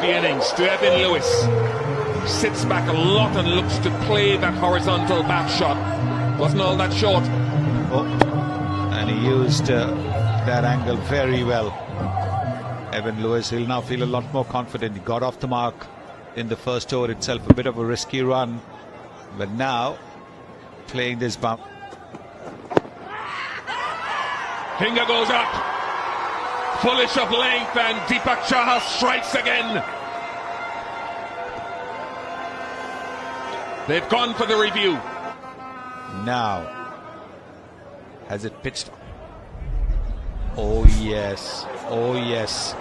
The innings to Evan Lewis. Sits back a lot and looks to play that horizontal bat shot. Wasn't all that short. Oh, and he used that angle very well. Evan Lewis, he'll now feel a lot more confident. He got off the mark in the first over itself, a bit of a risky run, but now playing this bump. Finger goes up. Fullish of length, and Deepak Chahar strikes again. They've gone for the review. Now, has it pitched? Oh yes, oh yes.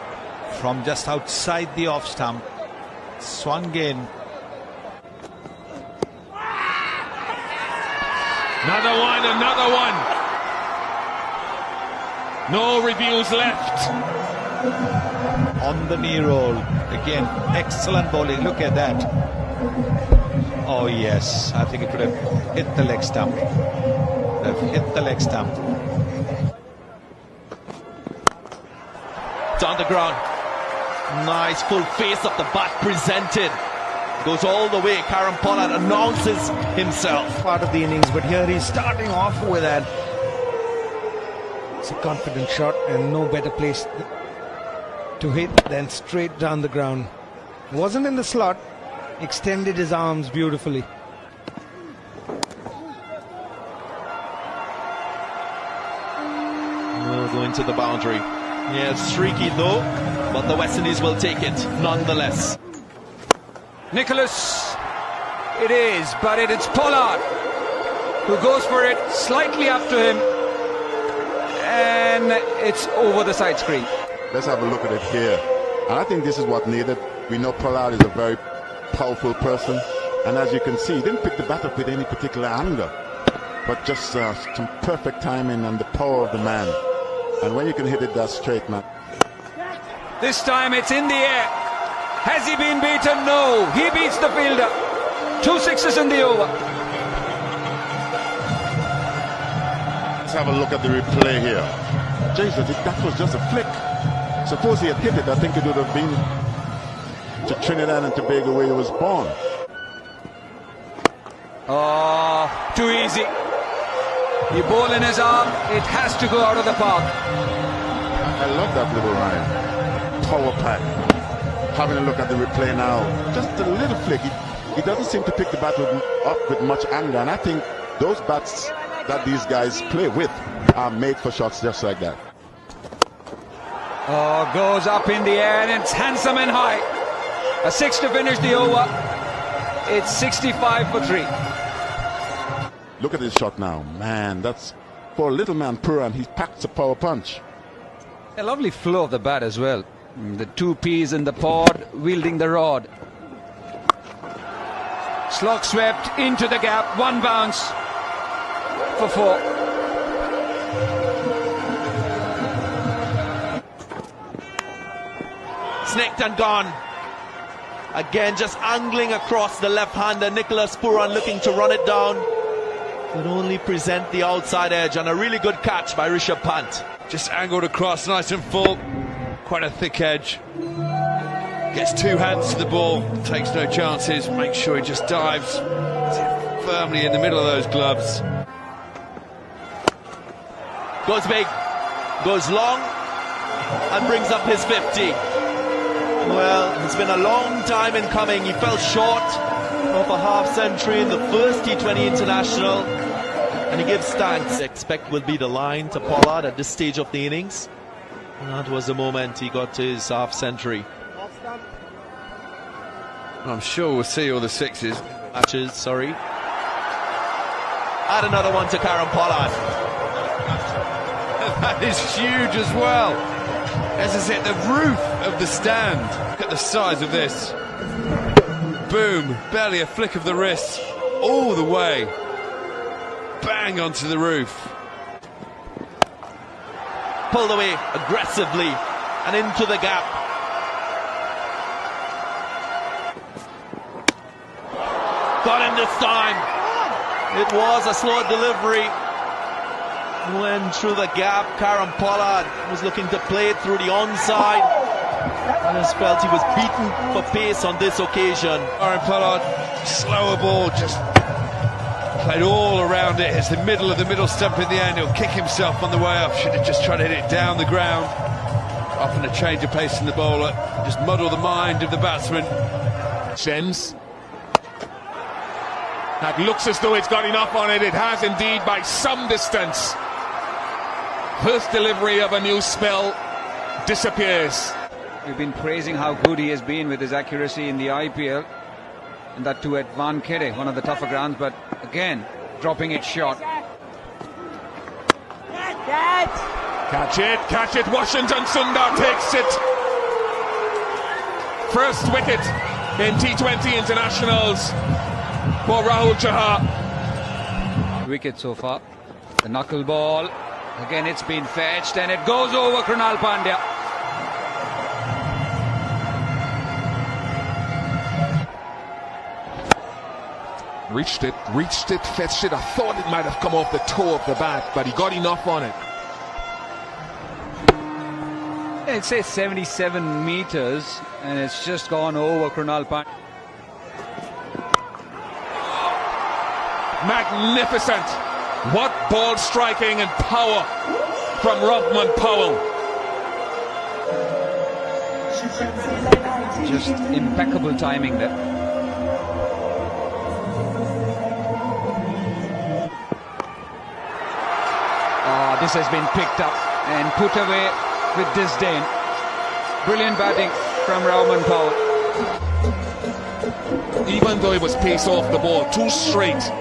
From just outside the off stump, swung in. Another one, another one. No reviews left. On the knee roll. Again, excellent bowling. Look at that. Oh yes, I think it could have hit the leg stump. Hit the leg stump. It's on the ground. Nice full face of the bat presented. Goes all the way. Karen Pollard announces himself. Part of the innings, but here he's starting off with that. It's a confident shot, and no better place to hit than straight down the ground. Wasn't in the slot, extended his arms beautifully. Will go into the boundary. Yeah, it's streaky though, but the West Indies will take it nonetheless. Nicholas, it is, but it's Pollard who goes for it, slightly up to him, and it's over the side screen. Let's have a look at it here. And I think this is what needed. We know Pollard is a very powerful person, and as you can see, he didn't pick the bat up with any particular anger, but just some perfect timing and the power of the man. And when you can hit it that straight, man. This time it's in the air. Has he been beaten? No. He beats the fielder. 2 sixes in the over. Let's have a look at the replay here. Jesus, that was just a flick. Suppose he had hit it, I think it would have been to Trinidad and Tobago where he was born. Oh, too easy. You bowl in his arm, it has to go out of the park. I love that little rhyme. Power pack. Having a look at the replay now, just a little flick. He doesn't seem to pick the bat up with much anger, and I think those bats that these guys play with are made for shots just like that. Oh, goes up in the air and it's handsome and high. A 6 to finish the over. It's 65 for 3. Look at this shot now, man. That's for a little man Puran. He packs a power punch. A lovely flow of the bat as well. The 2 P's in the pod, wielding the rod. Slog swept into the gap, 1 bounce for 4. Snaked and gone. Again, just angling across the left-hander. Nicholas Puran looking to run it down. Could only present the outside edge, and a really good catch by Rishabh Pant. Just angled across, nice and full. Quite a thick edge. Gets 2 hands to the ball, takes no chances, makes sure he just dives firmly in the middle of those gloves. Goes big, goes long, and brings up his 50. Well, it's been a long time in coming. He fell short of a half-century in the first T20 International, and he gives thanks. Expect will be the line to Pollard at this stage of the innings. And that was the moment he got to his half-century. I'm sure we'll see all the 6s. Matches, sorry. Add another one to Karen Pollard. That is huge as well. This is it, the roof of the stand. Look at the size of this. Boom, barely a flick of the wrist, all the way. Bang onto the roof. Pulled away aggressively and into the gap. Got him this time. It was a slow delivery. Went through the gap. Karen Pollard was looking to play it through the onside. Ellis felt he was beaten for pace on this occasion. Aaron Pollard, slower ball, just played all around it. It's the middle of the middle stump in the end. He'll kick himself on the way up. Should have just tried to hit it down the ground. Often a change of pace in the bowler, just muddle the mind of the batsman. Shens. That looks as though it's got enough on it. It has indeed by some distance. First delivery of a new spell disappears. We've been praising how good he has been with his accuracy in the IPL. And that too at Wankhede, one of the tougher grounds, but again, dropping it short. Catch it, Washington Sundar takes it. First wicket in T20 internationals for Rahul Chahar. Wicket so far. The knuckle ball. Again, it's been fetched and it goes over Krunal Pandya. Reached it, fetched it. I thought it might have come off the toe of the bat, but he got enough on it. It says 77 meters and it's just gone over Krunal Pandya. Magnificent. What ball striking and power from Rovman Powell. Just impeccable timing there. This has been picked up and put away with disdain. Brilliant batting from Rovman Powell. Even though it was pace off the ball, too straight.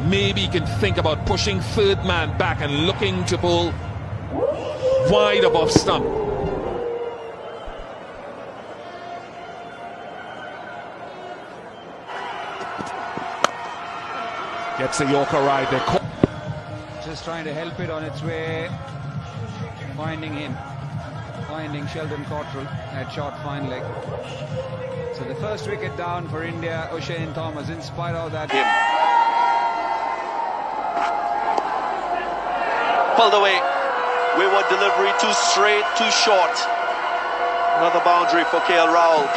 Maybe he can think about pushing third man back and looking to bowl wide above stump. Gets a Yorker ride there. Just trying to help it on its way. Finding Sheldon Cottrell at short fine leg. So the first wicket down for India. O'Shane Thomas, in spite of that. Pulled away. Wayward delivery, too straight, too short. Another boundary for KL Rahul.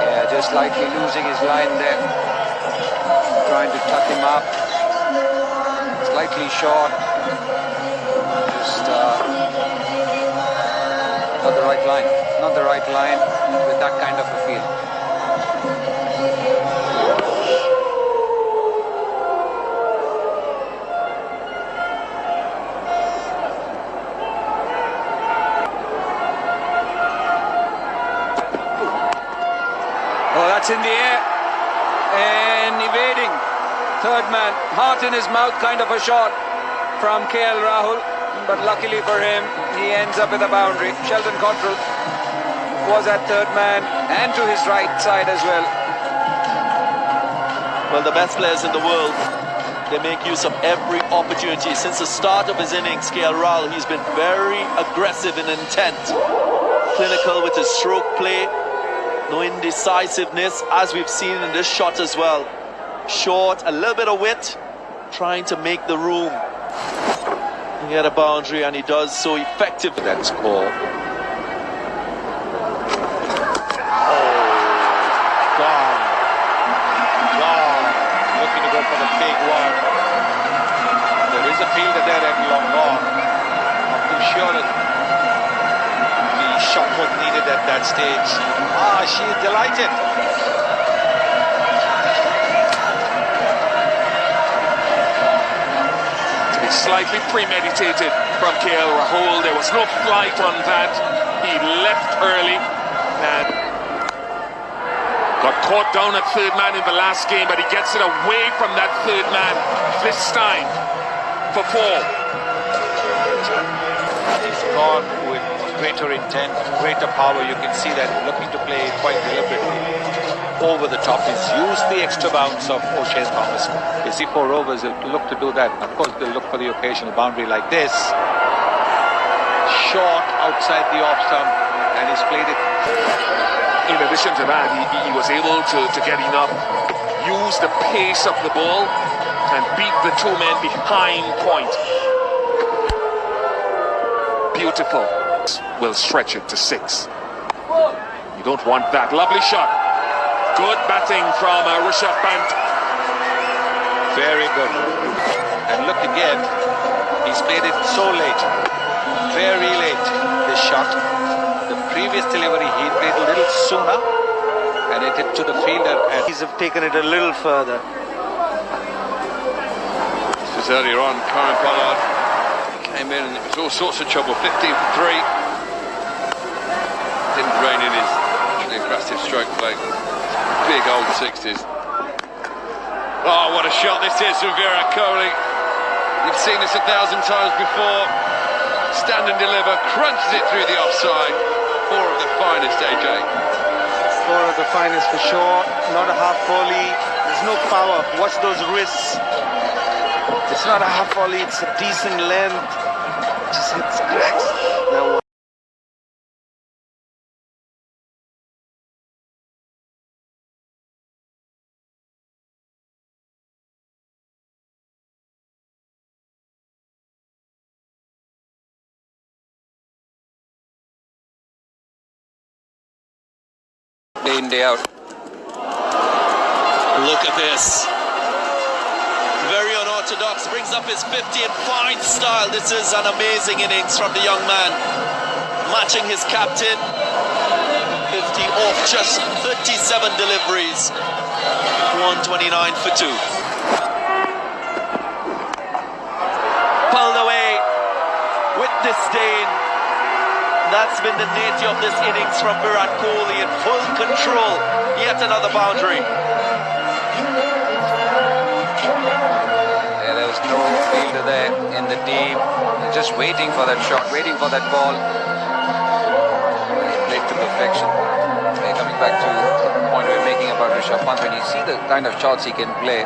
Yeah, just slightly losing his line there. Trying to tuck him up. Slightly short. Just not the right line. Not the right line with that kind of a feel. Oh, that's in the air. And evading. Third man, heart in his mouth kind of a shot from KL Rahul. But luckily for him, he ends up with a boundary. Sheldon Cottrell was at third man and to his right side as well. Well, the best players in the world, they make use of every opportunity. Since the start of his innings, KL Rahul, he's been very aggressive in intent. Clinical with his stroke play. No indecisiveness, as we've seen in this shot as well. Short, a little bit of wit, trying to make the room. He had a boundary and he does so effectively. That score. Gone. Looking to go for the big one. There is a fielder there and long gone. I'm too sure that the shot was needed at that stage. She is delighted. To be slightly premeditated from KL Rahul. There was no flight on that. He left early and got caught down at third man in the last game, but he gets it away from that third man this time for 4. He's gone with greater intent, greater power. You can see that looking to play quite deliberately. Over the top. He's used the extra bounce of O'Shane Thomas. You see 4 overs, he'll look to do that. Of course, they'll look for the occasional boundary like this. Short outside the off stump, and he's played it. In addition to that, he was able to get enough, use the pace of the ball and beat the 2 men behind point. beautiful. Will stretch it to 6. You don't want that. Lovely shot. Good batting from Rishabh Pant. Very good. And look again, he's made it so late, very late, this shot. The previous delivery he played a little sooner and it hit to the fielder. And He's taken it a little further. This was earlier on. Karen Pollard came in and it was all sorts of trouble. 15 for 3. Didn't rein in his actually aggressive stroke play. Big old 60s. Oh, what a shot this is from Virat Kohli. You've seen this 1,000 times before. Stand and deliver, crunches it through the offside. 4 of the finest, AJ. 4 of the finest for sure. Not a half volley. There's no power. Watch those wrists. It's not a half volley. It's a decent length. Just hits cracks. Now. Day in, day out. Look at this. Very unorthodox. Brings up his 50 in fine style. This is an amazing innings from the young man. Matching his captain. 50 off just 37 deliveries. 129 for 2. Pulled away with disdain. That's been the nature of this innings from Virat Kohli in full control. Yet another boundary. Yeah, there was no fielder there in the team. Just waiting for that shot, waiting for that ball. He played to perfection. Coming back to the point we were making about Rishabh Pant, when you see the kind of shots he can play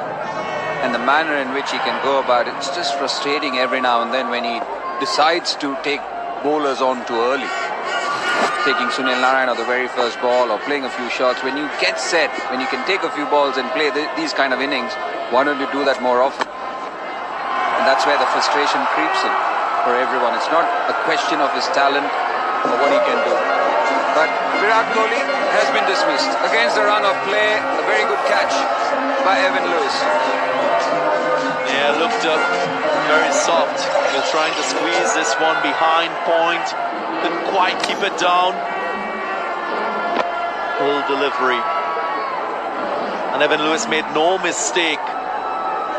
and the manner in which he can go about it, it's just frustrating every now and then when he decides to take bowlers on too early. Taking Sunil Narine on the very first ball or playing a few shots. When you get set, when you can take a few balls and play these kind of innings, why don't you do that more often? And that's where the frustration creeps in for everyone. It's not a question of his talent or what he can do. But Virat Kohli has been dismissed. Against the run of play, a very good catch by Evan Lewis. Yeah, looked up very soft. He was trying to squeeze this one behind point. Couldn't quite keep it down. Full delivery. And Evan Lewis made no mistake.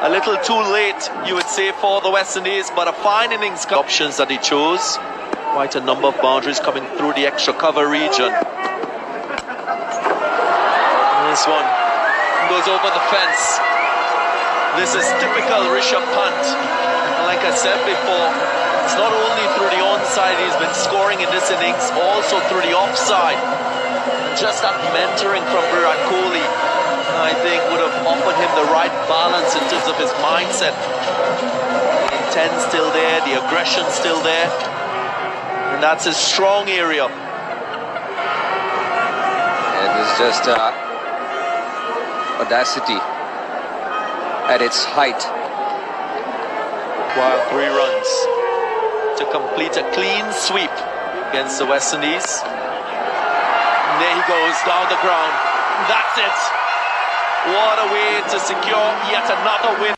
A little too late, you would say, for the West Indies, but a fine innings. Options that he chose. Quite a number of boundaries coming through the extra cover region. This one goes over the fence. This is typical Rishabh Pant. And like I said before, it's not only through the onside he's been scoring in this innings, also through the offside. And just that mentoring from Virat Kohli, I think, would have offered him the right balance in terms of his mindset. The intent still there, the aggression still there. And that's his strong area. It is just audacity at its height. Wow, 3 runs to complete a clean sweep against the West Indies. And there he goes down the ground. That's it. What a way to secure yet another win.